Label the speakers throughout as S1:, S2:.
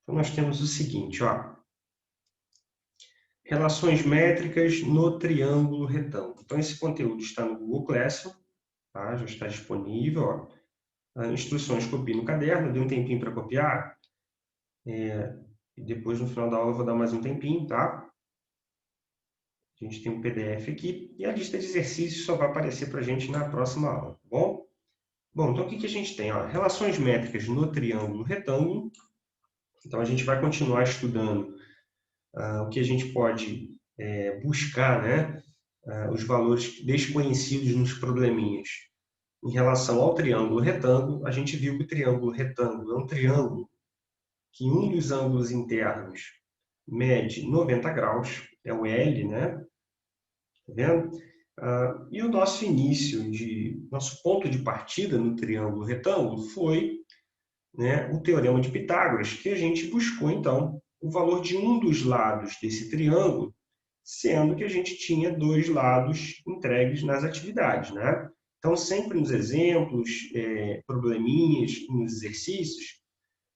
S1: Então, nós temos o seguinte, ó, relações métricas no triângulo retângulo. Então, esse conteúdo está no Google Classroom, tá? Já está disponível, ó. Instruções, copie no caderno, dê um tempinho para copiar. E depois, no final da aula, eu vou dar mais um tempinho, tá? A gente tem um PDF aqui e a lista de exercícios só vai aparecer para a gente na próxima aula, tá bom? Bom, então o que a gente tem? Ó, relações métricas no triângulo retângulo. Então, a gente vai continuar estudando o que a gente pode buscar, né? Os valores desconhecidos nos probleminhas. Em relação ao triângulo retângulo, a gente viu que o triângulo retângulo é um triângulo que um dos ângulos internos mede 90 graus, é o L, né? Tá vendo? E o nosso nosso ponto de partida no triângulo retângulo foi, né, o Teorema de Pitágoras, que a gente buscou, então, o valor de um dos lados desse triângulo, sendo que a gente tinha dois lados entregues nas atividades, né? Então, sempre nos exemplos, probleminhas, nos exercícios,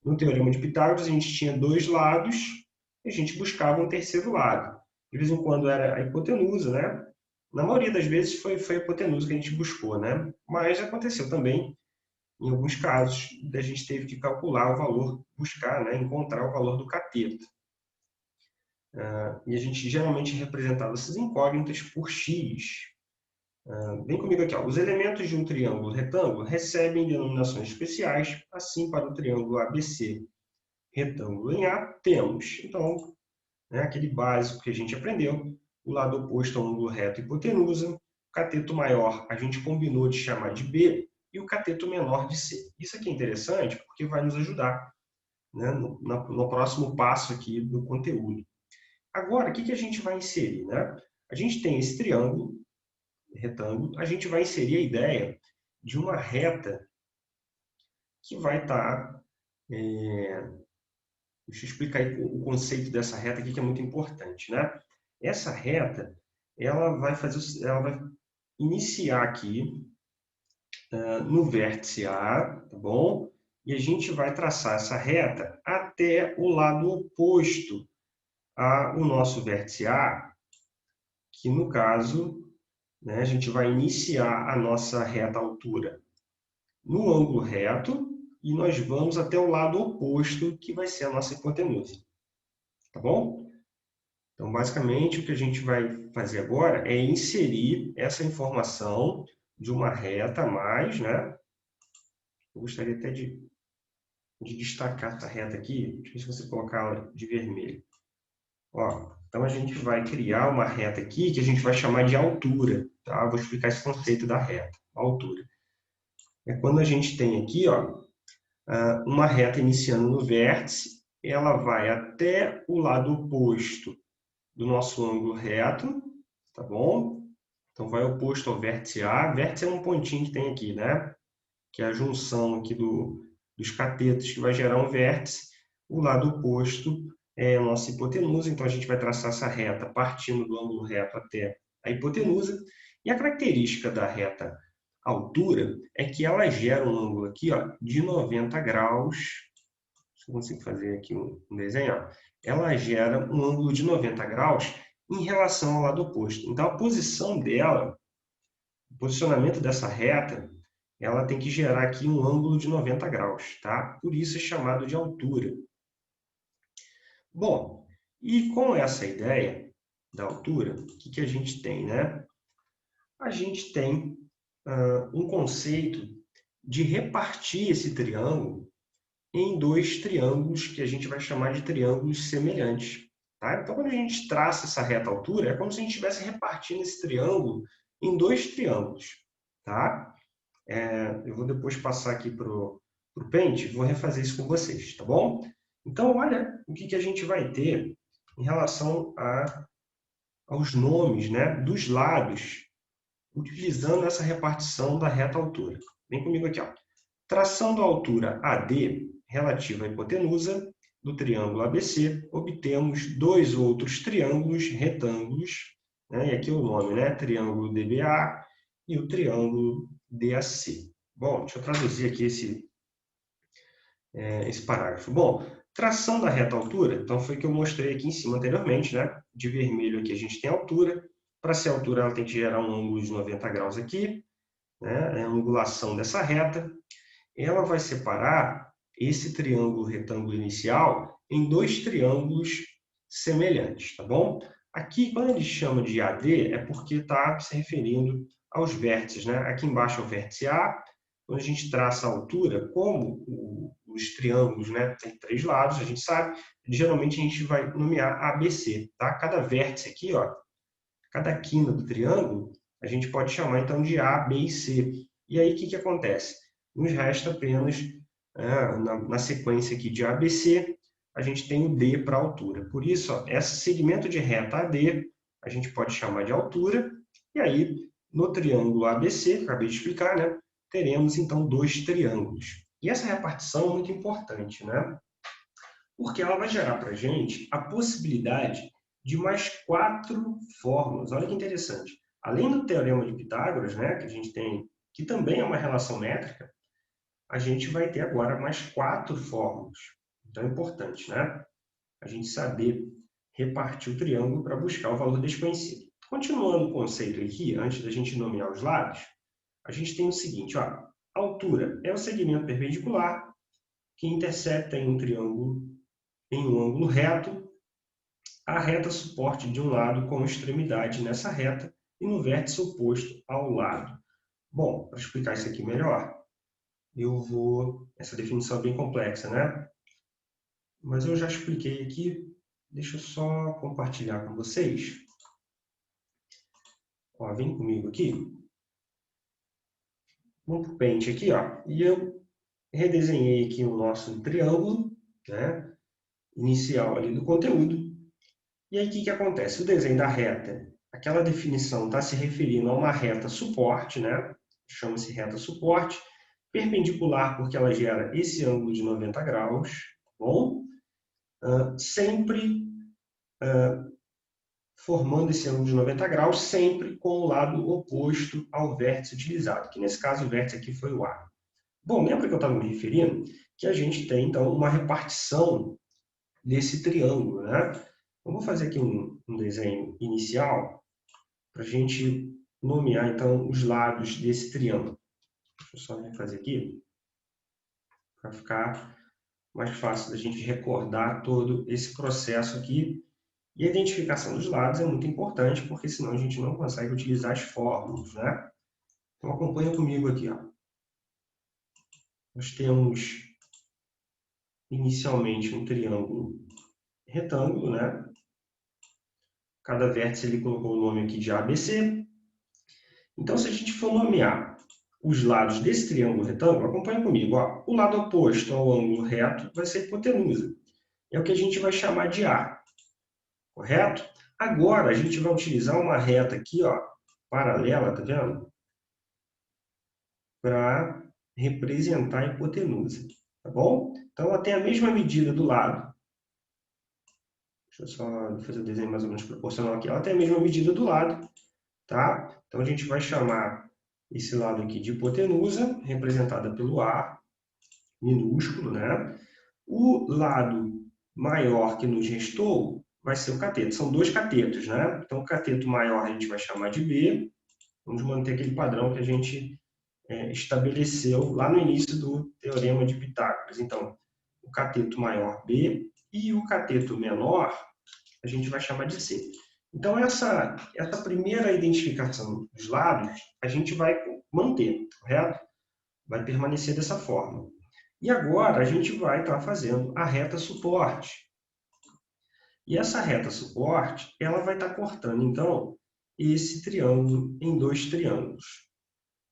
S1: no Teorema de Pitágoras, a gente tinha dois lados e a gente buscava um terceiro lado. De vez em quando era a hipotenusa, né? Na maioria das vezes foi a hipotenusa que a gente buscou, né? Mas aconteceu também, em alguns casos, a gente teve que calcular o valor, buscar, né? Encontrar o valor do cateto. E a gente geralmente representava essas incógnitas por x. Vem comigo aqui, ó. Os elementos de um triângulo retângulo recebem denominações especiais, assim para o triângulo ABC retângulo em A, temos, então, né, aquele básico que a gente aprendeu, o lado oposto ao ângulo reto hipotenusa, o cateto maior a gente combinou de chamar de B e o cateto menor de C. Isso aqui é interessante porque vai nos ajudar, né, no próximo passo aqui do conteúdo. Agora, o que a gente vai inserir? Né? A gente tem esse triângulo retângulo, a gente vai inserir a ideia de uma reta que vai estar... Deixa eu explicar aí o conceito dessa reta aqui, que é muito importante, né? Essa reta, ela vai iniciar aqui no vértice A, tá bom? E a gente vai traçar essa reta até o lado oposto ao nosso vértice A, que no caso, né, a gente vai iniciar a nossa reta altura no ângulo reto e nós vamos até o lado oposto, que vai ser a nossa hipotenusa. Tá bom? Então, basicamente, o que a gente vai fazer agora é inserir essa informação de uma reta a mais, né? Eu gostaria até de destacar essa reta aqui. Deixa eu ver se você colocar ela de vermelho. Ó, então, a gente vai criar uma reta aqui que a gente vai chamar de altura. Tá? Vou explicar esse conceito da reta, altura. É quando a gente tem aqui, ó, uma reta iniciando no vértice, ela vai até o lado oposto do nosso ângulo reto, tá bom? Então, vai oposto ao vértice A. Vértice é um pontinho que tem aqui, né? Que é a junção aqui dos catetos que vai gerar um vértice. O lado oposto é a nossa hipotenusa, então a gente vai traçar essa reta partindo do ângulo reto até a hipotenusa. E a característica da reta altura é que ela gera um ângulo aqui, ó, de 90 graus. Se eu consigo fazer aqui um desenho, ó. Ela gera um ângulo de 90 graus em relação ao lado oposto. Então, a posição dela, o posicionamento dessa reta, ela tem que gerar aqui um ângulo de 90 graus, tá? Por isso é chamado de altura. Bom, e com essa ideia da altura, o que a gente tem, né? A gente tem um conceito de repartir esse triângulo em dois triângulos que a gente vai chamar de triângulos semelhantes. Tá? Então, quando a gente traça essa reta altura, é como se a gente estivesse repartindo esse triângulo em dois triângulos. Tá? Eu vou depois passar aqui para o Paint e vou refazer isso com vocês, tá bom? Então, olha o que a gente vai ter em relação aos nomes, né, dos lados, utilizando essa repartição da reta altura. Vem comigo aqui, ó. Traçando a altura AD relativa à hipotenusa do triângulo ABC, obtemos dois outros triângulos retângulos, né? E aqui o nome, né? Triângulo DBA e o triângulo DAC. Bom, deixa eu traduzir aqui esse parágrafo. Bom, Tração da reta altura, então foi o que eu mostrei aqui em cima anteriormente, né? De vermelho aqui a gente tem a altura. Para ser a altura, ela tem que gerar um ângulo de 90 graus aqui, né? É a angulação dessa reta. Ela vai separar esse triângulo retângulo inicial em dois triângulos semelhantes, tá bom? Aqui, quando ele chama de AD, é porque está se referindo aos vértices, né? Aqui embaixo é o vértice A. Quando a gente traça a altura, como os triângulos, né, tem 3 lados, a gente sabe, geralmente a gente vai nomear ABC, tá? Cada vértice aqui, ó, cada quina do triângulo, a gente pode chamar então de A, B e C. E aí o que acontece? Nos resta apenas, na sequência aqui de ABC, a gente tem o D para altura. Por isso, ó, esse segmento de reta AD, a gente pode chamar de altura, e aí, no triângulo ABC, que eu acabei de explicar, né, teremos então dois triângulos. E essa repartição é muito importante, né? Porque ela vai gerar para a gente a possibilidade de mais 4 fórmulas. Olha que interessante. Além do teorema de Pitágoras, né, que a gente tem, que também é uma relação métrica, a gente vai ter agora mais 4 fórmulas. Então é importante, né? A gente saber repartir o triângulo para buscar o valor desconhecido. Continuando o conceito aqui, antes da gente nomear os lados, a gente tem o seguinte, ó, a altura é o segmento perpendicular que intercepta em um triângulo em um ângulo reto, a reta suporte de um lado com extremidade nessa reta e no vértice oposto ao lado. Bom, para explicar isso aqui melhor, essa definição é bem complexa, né? Mas eu já expliquei aqui, deixa eu só compartilhar com vocês. Ó, vem comigo aqui. Vamos para o Paint aqui, ó, e eu redesenhei aqui o nosso triângulo, né, inicial ali do conteúdo. E aí o que acontece? O desenho da reta, aquela definição está se referindo a uma reta suporte, né? Chama-se reta suporte, perpendicular porque ela gera esse ângulo de 90 graus, tá bom? Sempre formando esse ângulo de 90 graus, sempre com o lado oposto ao vértice utilizado, que nesse caso o vértice aqui foi o A. Bom, lembra que eu estava me referindo que a gente tem, então, uma repartição desse triângulo, né? Eu vou fazer aqui um desenho inicial para a gente nomear, então, os lados desse triângulo. Deixa eu só fazer aqui para ficar mais fácil da gente recordar todo esse processo aqui. E a identificação dos lados é muito importante, porque senão a gente não consegue utilizar as fórmulas, né? Então, acompanha comigo aqui, ó. Nós temos inicialmente um triângulo retângulo, né? Cada vértice ele colocou o nome aqui de ABC. Então, se a gente for nomear os lados desse triângulo retângulo, acompanha comigo. Ó. O lado oposto ao ângulo reto vai ser a hipotenusa. É o que a gente vai chamar de A. Correto? Agora, a gente vai utilizar uma reta aqui, ó, paralela, tá vendo? Para representar a hipotenusa. Tá bom? Então, ela tem a mesma medida do lado. Deixa eu só fazer o desenho mais ou menos proporcional aqui. Ela tem a mesma medida do lado. Tá? Então, a gente vai chamar esse lado aqui de hipotenusa, representada pelo A, minúsculo, né? O lado maior que nos restou vai ser o cateto. São dois catetos, né? Então, o cateto maior a gente vai chamar de B. Vamos manter aquele padrão que a gente estabeleceu lá no início do Teorema de Pitágoras. Então, o cateto maior B e o cateto menor a gente vai chamar de C. Então, essa primeira identificação dos lados, a gente vai manter, correto? Vai permanecer dessa forma. E agora, a gente vai estar fazendo a reta suporte. E essa reta suporte, ela vai estar cortando, então, esse triângulo em dois triângulos.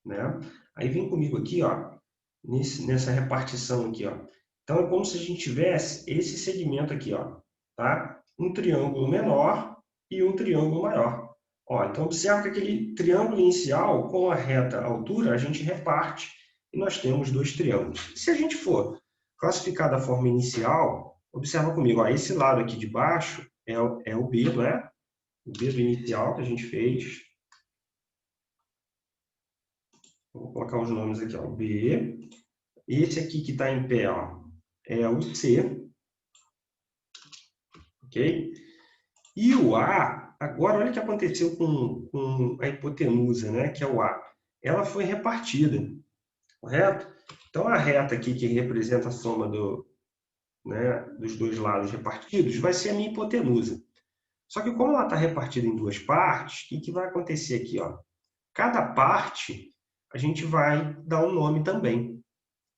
S1: Né? Aí vem comigo aqui, ó, nessa repartição aqui. Ó. Então, é como se a gente tivesse esse segmento aqui, ó, tá? Um triângulo menor e um triângulo maior. Ó, então, observa que aquele triângulo inicial, com a reta altura, a gente reparte e nós temos dois triângulos. Se a gente for classificar da forma inicial, observa comigo, ó, esse lado aqui de baixo é o B, né? O B do inicial que a gente fez. Vou colocar os nomes aqui, ó, B. Esse aqui que está em pé, ó, é o C. ok? E o A, agora olha o que aconteceu com a hipotenusa, né? Que é o A. Ela foi repartida, correto? Então, a reta aqui que representa a soma dos dois lados repartidos vai ser a minha hipotenusa. Só que como ela está repartida em duas partes, o que vai acontecer aqui? Ó? Cada parte a gente vai dar um nome também,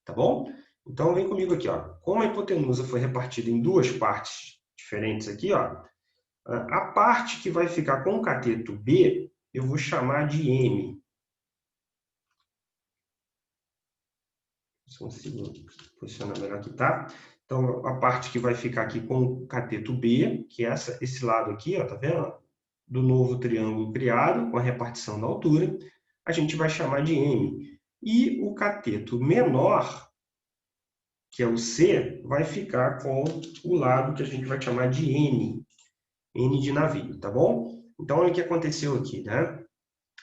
S1: tá bom? Então, vem comigo aqui. Ó. Como a hipotenusa foi repartida em duas partes diferentes aqui, ó, a parte que vai ficar com o cateto B, eu vou chamar de M. Se consigo posicionar melhor aqui, tá? Então, a parte que vai ficar aqui com o cateto B, que é esse lado aqui, ó, tá vendo? Do novo triângulo criado, com a repartição da altura, a gente vai chamar de M. E o cateto menor, que é o C, vai ficar com o lado que a gente vai chamar de N. N de navio, tá bom? Então, olha o que aconteceu aqui, né?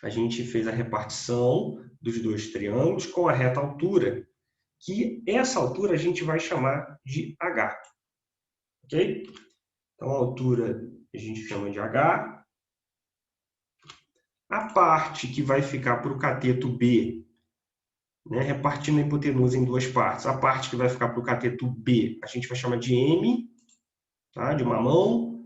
S1: A gente fez a repartição dos dois triângulos com a reta altura, que essa altura a gente vai chamar de H, ok? Então, a altura a gente chama de H. A parte que vai ficar para o cateto B, né, repartindo a hipotenusa em duas partes, a parte que vai ficar para o cateto B, a gente vai chamar de M, tá? De mamão,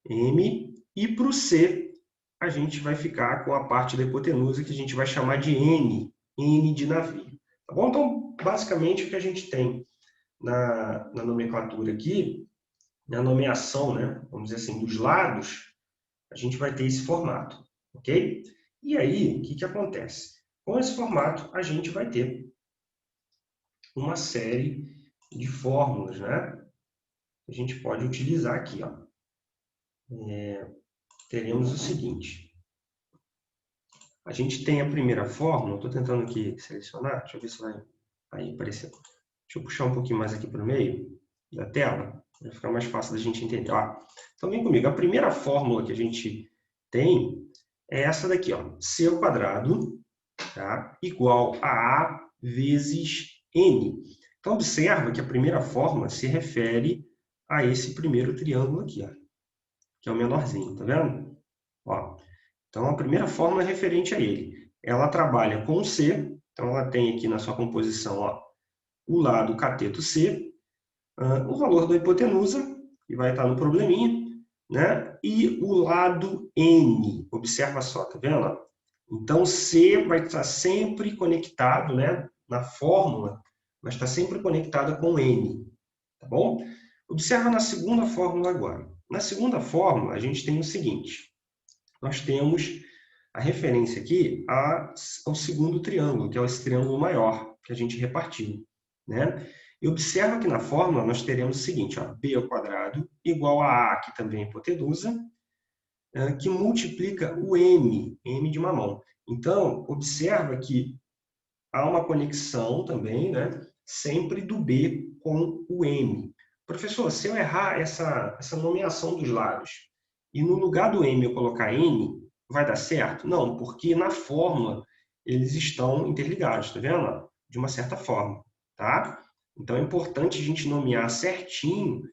S1: M. E para o C, a gente vai ficar com a parte da hipotenusa que a gente vai chamar de N, N de navio. Tá bom? Então, basicamente, o que a gente tem na nomenclatura aqui, na nomeação, né, vamos dizer assim, dos lados, a gente vai ter esse formato, ok? E aí, o que acontece? Com esse formato, a gente vai ter uma série de fórmulas, né? A gente pode utilizar aqui, ó. Teremos o seguinte. A gente tem a primeira fórmula, estou tentando aqui selecionar, deixa eu ver se vai aí aparecer. Deixa eu puxar um pouquinho mais aqui para o meio da tela, para ficar mais fácil da gente entender. Ó, então vem comigo, a primeira fórmula que a gente tem é essa daqui, ó, C ao quadrado, tá, igual a A vezes N. Então observa que a primeira fórmula se refere a esse primeiro triângulo aqui, ó, que é o menorzinho, tá vendo? Ó, então, a primeira fórmula é referente a ele. Ela trabalha com C, então ela tem aqui na sua composição, ó, o lado cateto C, o valor da hipotenusa, que vai estar no probleminha, né? E o lado N. Observa só, tá vendo? Então, C vai estar sempre conectado, né? Na fórmula, vai estar sempre conectada com N, tá bom? Observa na segunda fórmula agora. Na segunda fórmula, a gente tem o seguinte. Nós temos a referência aqui ao segundo triângulo, que é esse triângulo maior, que a gente repartiu, né? E observa que na fórmula nós teremos o seguinte, ó, b ao quadrado igual a A, que também é hipotenusa, que multiplica o m de mamão. Então, observa que há uma conexão também, né, sempre do B com o M. Professor, se eu errar essa nomeação dos lados e no lugar do M eu colocar N, vai dar certo? Não, porque na fórmula eles estão interligados, tá vendo? De uma certa forma, tá? Então é importante a gente nomear certinho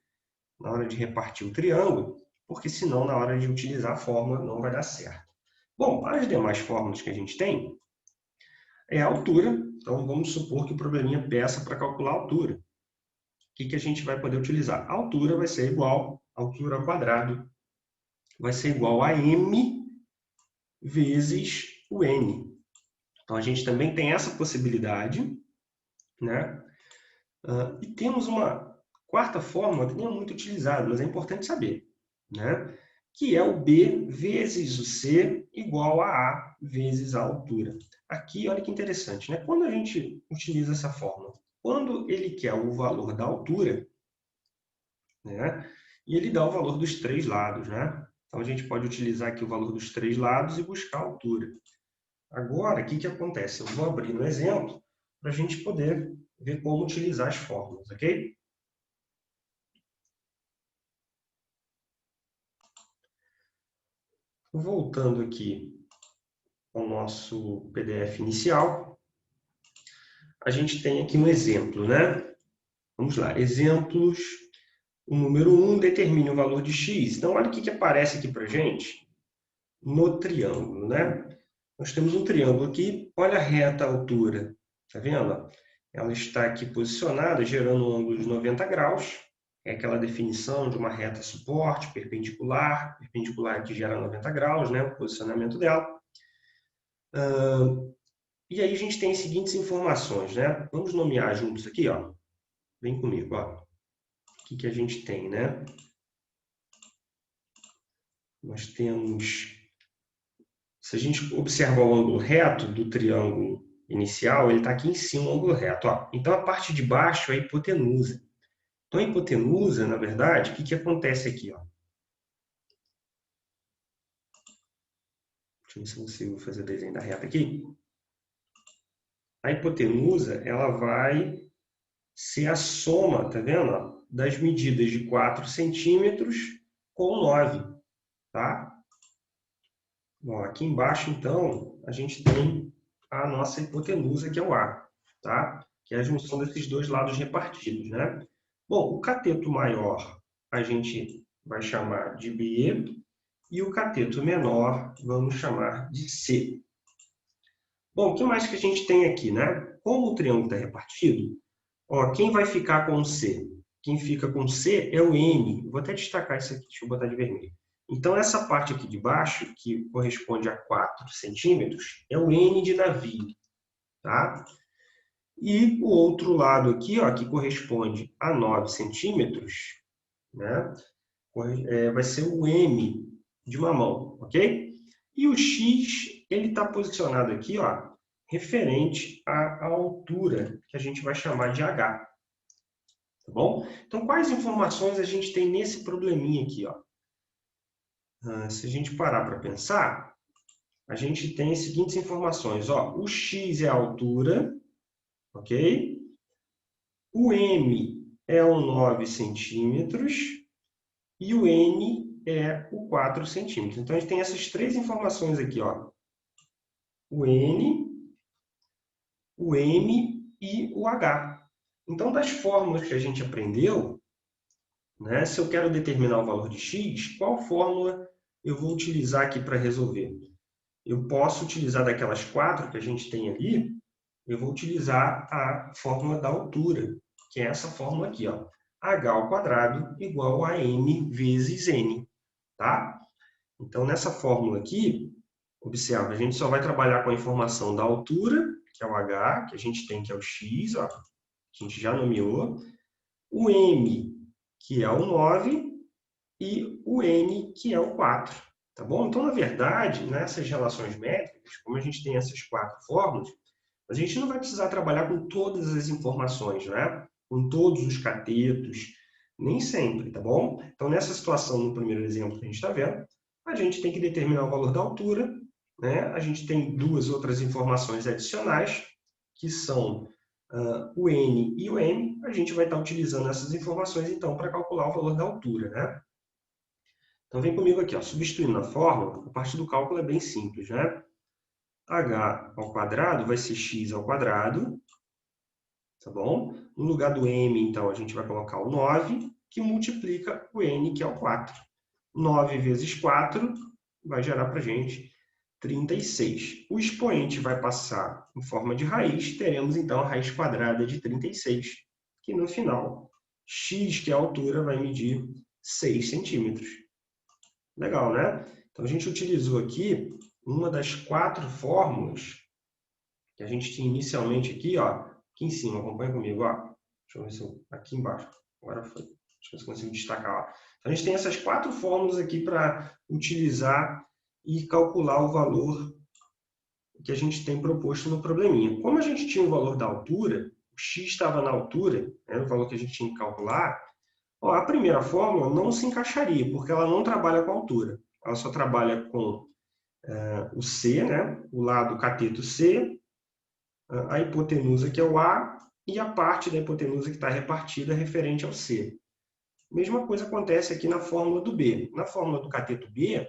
S1: na hora de repartir o triângulo, porque senão na hora de utilizar a fórmula não vai dar certo. Bom, as demais fórmulas que a gente tem é a altura. Então, vamos supor que o probleminha peça para calcular a altura. O que a gente vai poder utilizar? A altura vai ser igual, a altura ao quadrado, vai ser igual a m vezes o n. Então, a gente também tem essa possibilidade, né? E temos uma quarta fórmula que não é muito utilizada, mas é importante saber, né? Que é o b vezes o c igual a A vezes a altura. Aqui, olha que interessante, né? Quando a gente utiliza essa fórmula, quando ele quer o valor da altura, né? E ele dá o valor dos três lados, né? Então, a gente pode utilizar aqui o valor dos três lados e buscar a altura. Agora, o que acontece? Eu vou abrir no exemplo para a gente poder ver como utilizar as fórmulas, ok? Voltando aqui ao nosso PDF inicial, a gente tem aqui um exemplo, né? Vamos lá, exemplos o número 1 determine o valor de x. Então, olha o que aparece aqui para a gente no triângulo, né? Nós temos um triângulo aqui, olha a reta altura, tá vendo? Ela está aqui posicionada, gerando um ângulo de 90 graus, é aquela definição de uma reta suporte, perpendicular que gera 90 graus, né? O posicionamento dela. E aí a gente tem as seguintes informações, né? Vamos nomear juntos aqui, ó. Vem comigo, ó. O que a gente tem, né? Nós temos... Se a gente observar o ângulo reto do triângulo inicial, ele está aqui em cima, o ângulo reto. Ó. Então, a parte de baixo é a hipotenusa. Então, a hipotenusa, na verdade, o que acontece aqui? Ó? Deixa eu ver se eu consigo fazer o desenho da reta aqui. A hipotenusa, ela vai ser a soma, tá vendo? Ó, das medidas de 4 centímetros com 9, tá? Bom, aqui embaixo, então, a gente tem a nossa hipotenusa, que é o A, tá? Que é a junção desses dois lados repartidos, né? Bom, o cateto maior a gente vai chamar de B e o cateto menor vamos chamar de C. Bom, o que mais que a gente tem aqui, né? Como o triângulo está repartido, ó, quem vai ficar com o C? Quem fica com C é o N. Vou até destacar isso aqui, deixa eu botar de vermelho. Então, essa parte aqui de baixo, que corresponde a 4 centímetros, é o N de navio, tá? E o outro lado aqui, ó, que corresponde a 9 centímetros, né? Vai ser o M de mamão, ok? E o X, ele está posicionado aqui, ó, referente à altura, que a gente vai chamar de H. Tá bom? Então, quais informações a gente tem nesse probleminha aqui? Ó? Se a gente parar para pensar, a gente tem as seguintes informações. Ó, o x é a altura, ok? O m é o 9 centímetros e o n é o 4 centímetros. Então, a gente tem essas três informações aqui. Ó. O n, o m e o h. Então, das fórmulas que a gente aprendeu, né, se eu quero determinar o valor de x, qual fórmula eu vou utilizar aqui para resolver? Eu posso utilizar daquelas 4 que a gente tem ali, eu vou utilizar a fórmula da altura, que é essa fórmula aqui, ó, h ao quadrado igual a m vezes n, tá? Então, nessa fórmula aqui, observa, a gente só vai trabalhar com a informação da altura, que é o h, que a gente tem, que é o x, ó, a gente já nomeou, o m, que é o 9, e o n, que é o 4. Tá bom? Então, na verdade, nessas relações métricas, como a gente tem essas 4 fórmulas, a gente não vai precisar trabalhar com todas as informações, né? Com todos os catetos, nem sempre, tá bom? Então, nessa situação, no primeiro exemplo que a gente está vendo, a gente tem que determinar o valor da altura, né? A gente tem duas outras informações adicionais, que são o n e o m. A gente vai estar utilizando essas informações, então, para calcular o valor da altura, né? Então, vem comigo aqui, ó, substituindo a fórmula, a parte do cálculo é bem simples, né? H ao quadrado vai ser x ao quadrado, tá bom? No lugar do m, então, a gente vai colocar o 9, que multiplica o n, que é o 4. 9 vezes 4 vai gerar para a gente 36. O expoente vai passar em forma de raiz, teremos, então, a raiz quadrada de 36, que no final, x, que é a altura, vai medir 6 centímetros. Legal, né? Então, a gente utilizou aqui uma das 4 fórmulas que a gente tinha inicialmente aqui, ó, aqui em cima, acompanha comigo, ó. Deixa eu ver se eu, aqui embaixo, agora foi. Deixa eu ver se eu consigo destacar, ó. Então, a gente tem essas 4 fórmulas aqui para utilizar e calcular o valor que a gente tem proposto no probleminha. Como a gente tinha o valor da altura, o x estava na altura, né, o valor que a gente tinha que calcular, ó, a primeira fórmula não se encaixaria, porque ela não trabalha com altura. Ela só trabalha com o C, né? O lado cateto C, a hipotenusa, que é o A, e a parte da hipotenusa que está repartida referente ao C. Mesma coisa acontece aqui na fórmula do B. Na fórmula do cateto B,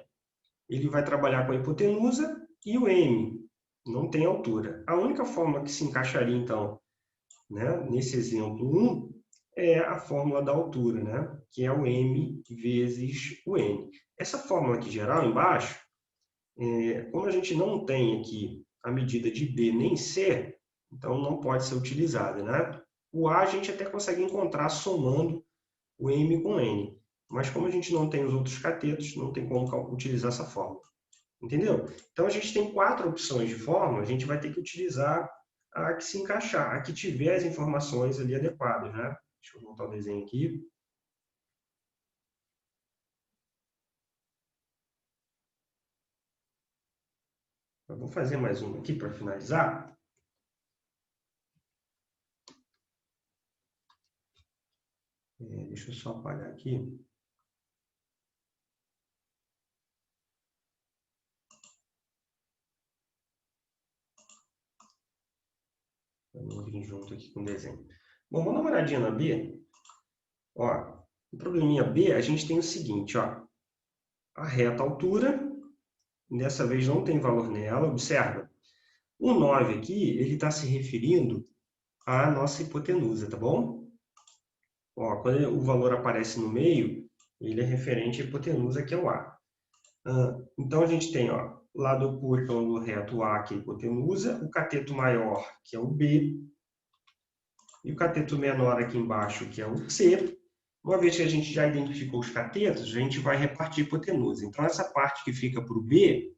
S1: ele vai trabalhar com a hipotenusa e o M. Não tem altura. A única fórmula que se encaixaria, então, né, nesse exemplo 1, é a fórmula da altura, né? Que é o m vezes o n. Essa fórmula aqui geral embaixo, como a gente não tem aqui a medida de B nem C, então não pode ser utilizada, né? O A a gente até consegue encontrar somando o m com n. Mas como a gente não tem os outros catetos, não tem como utilizar essa fórmula. Entendeu? Então a gente tem 4 opções de fórmula, a gente vai ter que utilizar a que se encaixar, a que tiver as informações ali adequadas, né? Deixa eu voltar o desenho aqui. Eu vou fazer mais uma aqui para finalizar. Deixa eu só apagar aqui. Vamos vir junto aqui com o desenho. Bom, vamos dar uma olhadinha na B. Ó, no probleminha B, a gente tem o seguinte, ó. A reta altura, dessa vez não tem valor nela, observa. O 9 aqui, ele está se referindo à nossa hipotenusa, tá bom? Ó, quando o valor aparece no meio, ele é referente à hipotenusa, que é o A. Então, a gente tem, ó, lado oposto ao ângulo reto A, que é a hipotenusa, o cateto maior, que é o B, e o cateto menor aqui embaixo, que é o C. Uma vez que a gente já identificou os catetos, a gente vai repartir a hipotenusa. Então, essa parte que fica para o B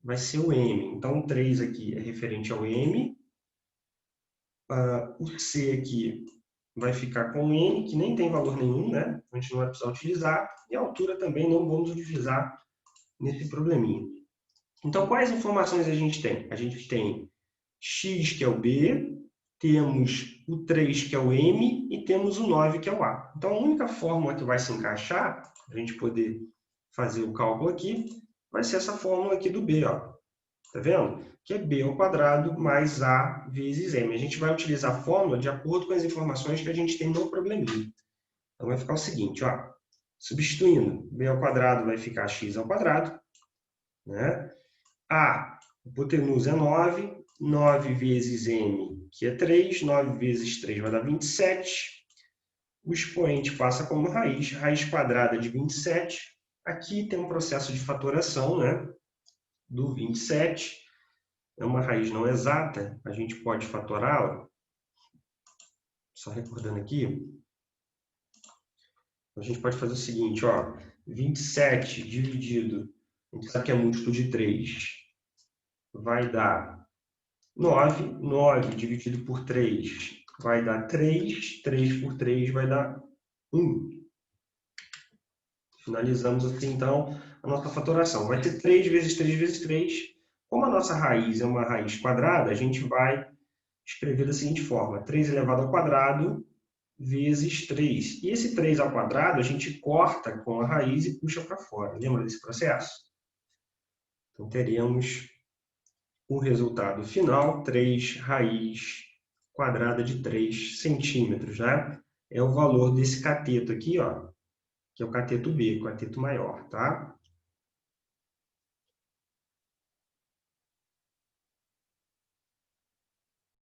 S1: vai ser o M. Então, o 3 aqui é referente ao M. O C aqui vai ficar com o N, que nem tem valor nenhum, né? A gente não vai precisar utilizar. E a altura também não vamos utilizar nesse probleminha. Então, quais informações a gente tem? A gente tem x, que é o B, temos o 3, que é o M, e temos o 9, que é o A. Então, a única fórmula que vai se encaixar, para a gente poder fazer o cálculo aqui, vai ser essa fórmula aqui do B, ó. Tá vendo? Que é B ao quadrado mais A vezes M. A gente vai utilizar a fórmula de acordo com as informações que a gente tem no probleminha. Então, vai ficar o seguinte, ó. Substituindo, B ao quadrado vai ficar x ao quadrado, né? A hipotenusa é 9, 9 vezes M, que é 3, 9 vezes 3 vai dar 27. O expoente passa como raiz, raiz quadrada de 27. Aqui tem um processo de fatoração, né, do 27. É uma raiz não exata, a gente pode fatorá-la. Só recordando aqui. A gente pode fazer o seguinte, ó, 27 dividido, a gente sabe que é múltiplo de 3, vai dar 9, 9 dividido por 3 vai dar 3, 3 por 3 vai dar 1. Finalizamos aqui, então, a nossa fatoração. Vai ter 3 vezes 3 vezes 3. Como a nossa raiz é uma raiz quadrada, a gente vai escrever da seguinte forma. 3 elevado ao quadrado vezes 3. E esse 3 ao quadrado a gente corta com a raiz e puxa para fora. Lembra desse processo? Então, teremos o resultado final, 3 raiz quadrada de 3 centímetros, né? É o valor desse cateto aqui, ó, que é o cateto B, o cateto maior, tá?